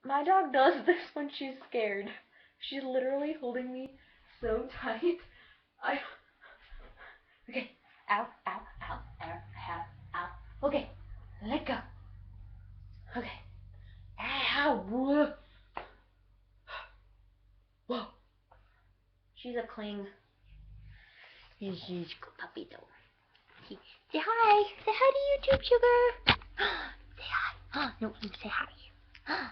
My dog does this when she's scared. She's literally holding me so tight. I. Okay. Ow, ow, ow, ow, ow, ow. Okay. Let go. Okay. Ow. Whoa. Whoa. She's a cling. She's a puppy though. Say hi. Say hi to YouTube, sugar. Say hi. No, say hi.